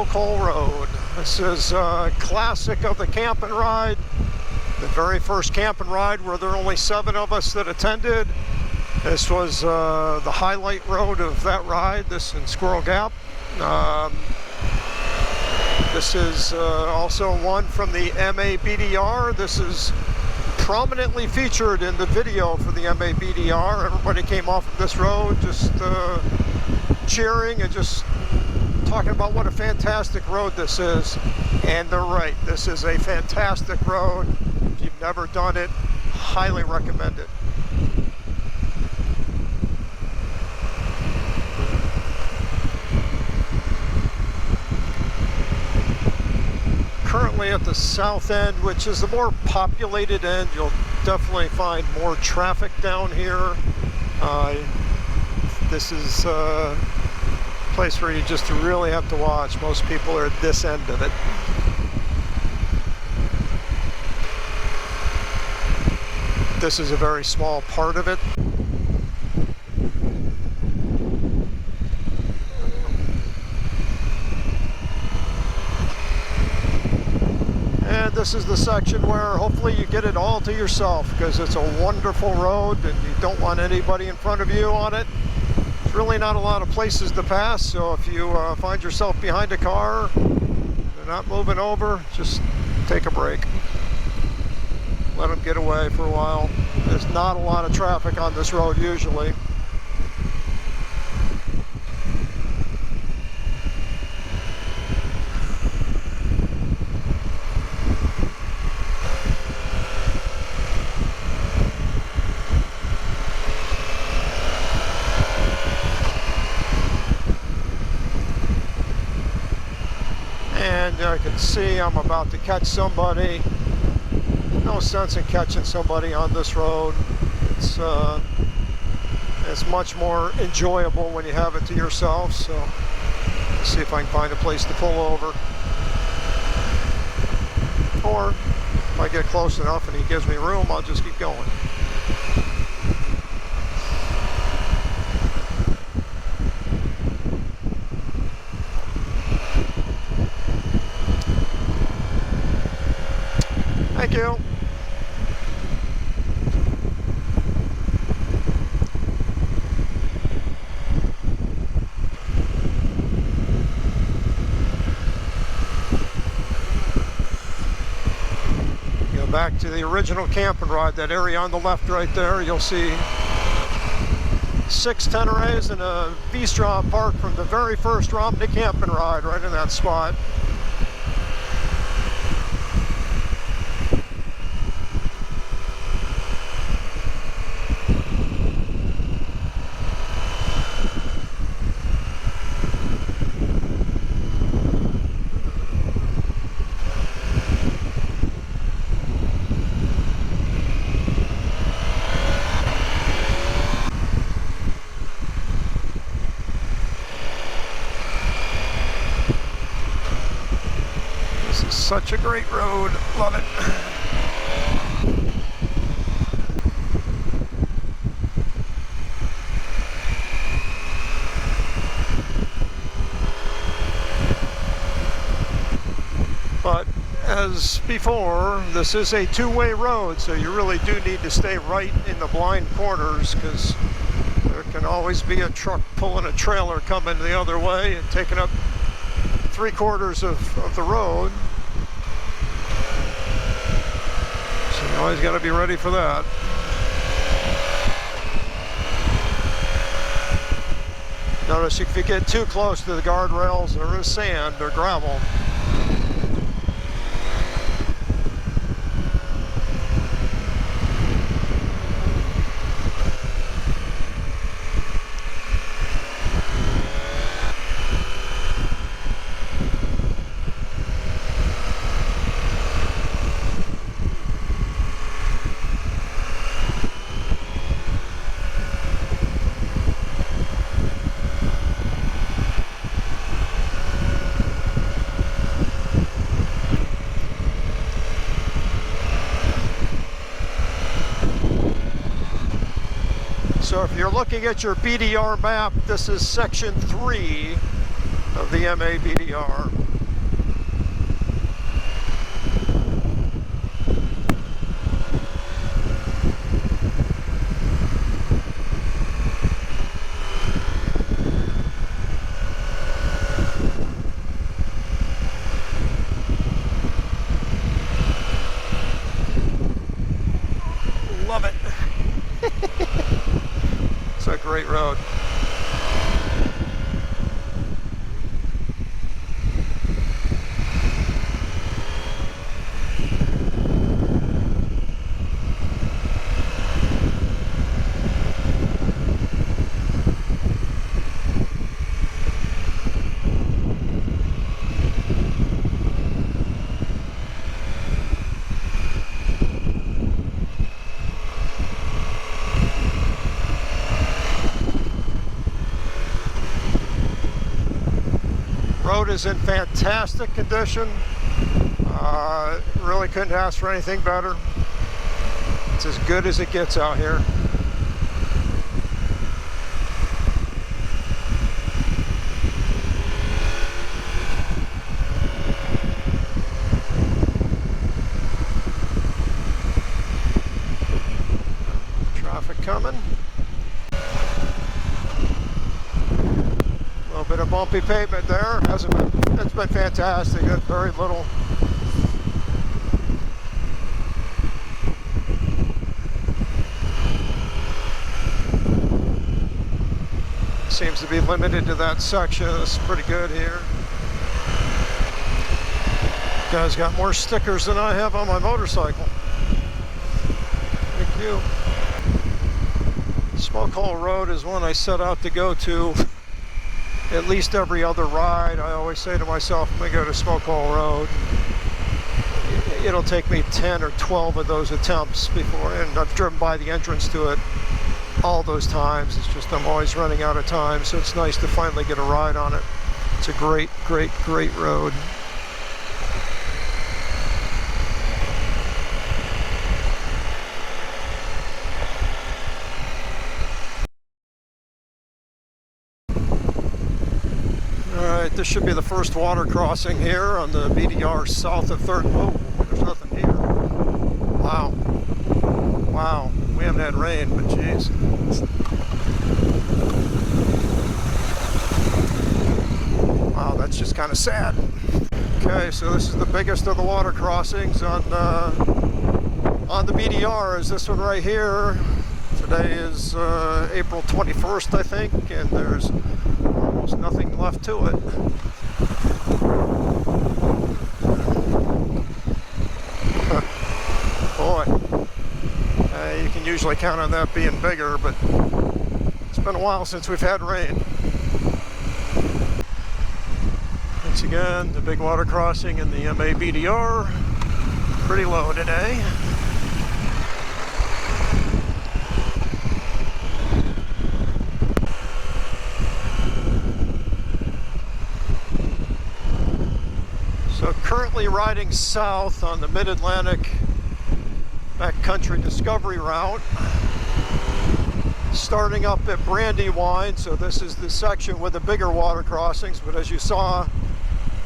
Coal Road. This is a classic of the camp and ride. The very first camp and ride where there were only 7 of us that attended. This was the highlight road of that ride, this in Squirrel Gap. This is also one from the MABDR. This is prominently featured in the video for the MABDR. Everybody came off of this road just cheering and just talking about what a fantastic road this is. And they're right, this is a fantastic road. If you've never done it, highly recommend it. Currently at the south end, which is the more populated end, you'll definitely find more traffic down here. This is a place where you just really have to watch. Most people are at this end of it. This is a very small part of it. And this is the section where hopefully you get it all to yourself, because it's a wonderful road and you don't want anybody in front of you on it. There's really not a lot of places to pass, so if you find yourself behind a car, they're not moving over, just take a break. Let them get away for a while. There's not a lot of traffic on this road usually. And I can see I'm about to catch somebody. No sense in catching somebody on this road. It's much more enjoyable when you have it to yourself. So let's see if I can find a place to pull over. Or if I get close enough and he gives me room, I'll just keep going. Thank you. Go back to the original camp and ride, that area on the left right there. You'll see 6 Teneres and a V-Strom parked from the very first Romney camp and ride right in that spot. Such a great road, love it. But as before, this is a two-way road, so you really do need to stay right in the blind corners, because there can always be a truck pulling a trailer coming the other way and taking up 3/4 of the road. You always got to be ready for that. Notice if you get too close to the guardrails, there is sand or gravel. So if you're looking at your BDR map, this is section 3 of the MABDR. great road. Road is in fantastic condition. Really couldn't ask for anything better. It's as good as it gets out here. Traffic coming. A little bit of bumpy pavement there. It's been fantastic. Very little. Seems to be limited to that section. It's pretty good here. Guys got more stickers than I have on my motorcycle. Thank you. Smoke Hole Road is one I set out to go to at least every other ride. I always say to myself, I'm going to go to Smoke Hole Road. It'll take me 10 or 12 of those attempts before, and I've driven by the entrance to it all those times. It's just I'm always running out of time, so it's nice to finally get a ride on it. It's a great, great, great road. Alright, this should be the first water crossing here on the MABDR south of 3rd. Oh, there's nothing here. Wow. Wow. We haven't had rain, but geez. Wow, that's just kind of sad. Okay, so this is the biggest of the water crossings on the MABDR, is this one right here. Today is April 21st, I think, and there's almost nothing left to it. Boy. You can usually count on that being bigger, but it's been a while since we've had rain. Once again, the big water crossing in the MABDR. Pretty low today. So currently riding south on the Mid-Atlantic backcountry discovery route, starting up at Brandywine. So this is the section with the bigger water crossings, but as you saw,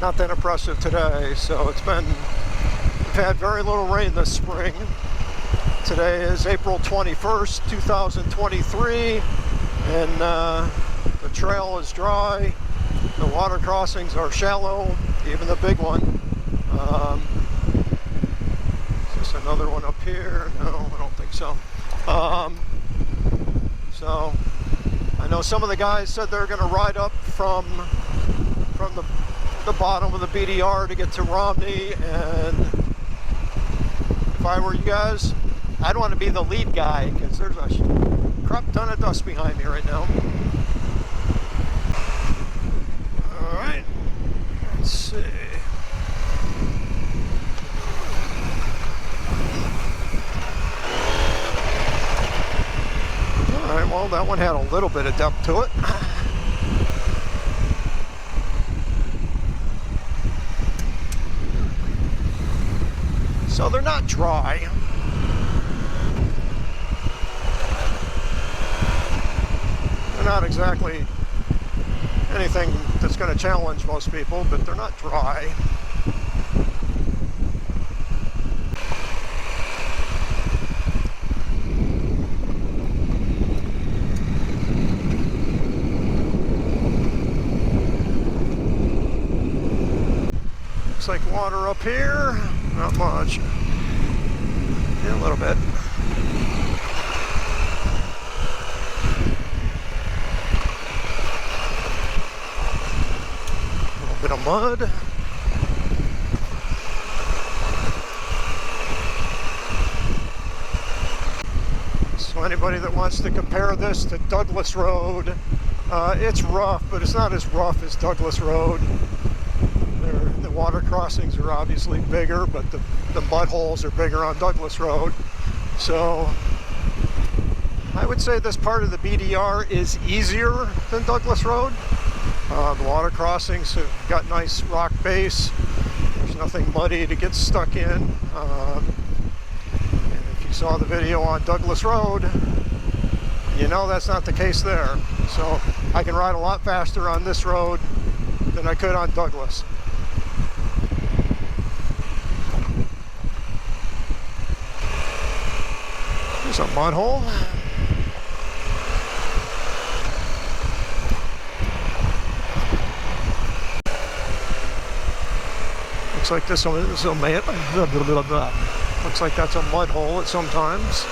not that impressive today. So we've had very little rain this spring. Today is April 21st, 2023, and the trail is dry. The water crossings are shallow, even the big one. Another one up here? No, I don't think so. So I know some of the guys said they're going to ride up from the bottom of the BDR to get to Romney, and if I were you guys, I'd want to be the lead guy, because there's a crap ton of dust behind me right now. All right, let's see. Alright, well, that one had a little bit of depth to it. So they're not dry. They're not exactly anything that's going to challenge most people, but they're not dry. Like water up here, not much. Yeah, a little bit. mud. So anybody that wants to compare this to Douglas Road, it's rough, but it's not as rough as Douglas Road. The water crossings are obviously bigger, but the mud holes are bigger on Douglas Road. So I would say this part of the BDR is easier than Douglas Road. The water crossings have got nice rock base. There's nothing muddy to get stuck in. And if you saw the video on Douglas Road, you know that's not the case there. So I can ride a lot faster on this road than I could on Douglas. There's a mud hole. Looks like this will looks like that's a mud hole at sometimes.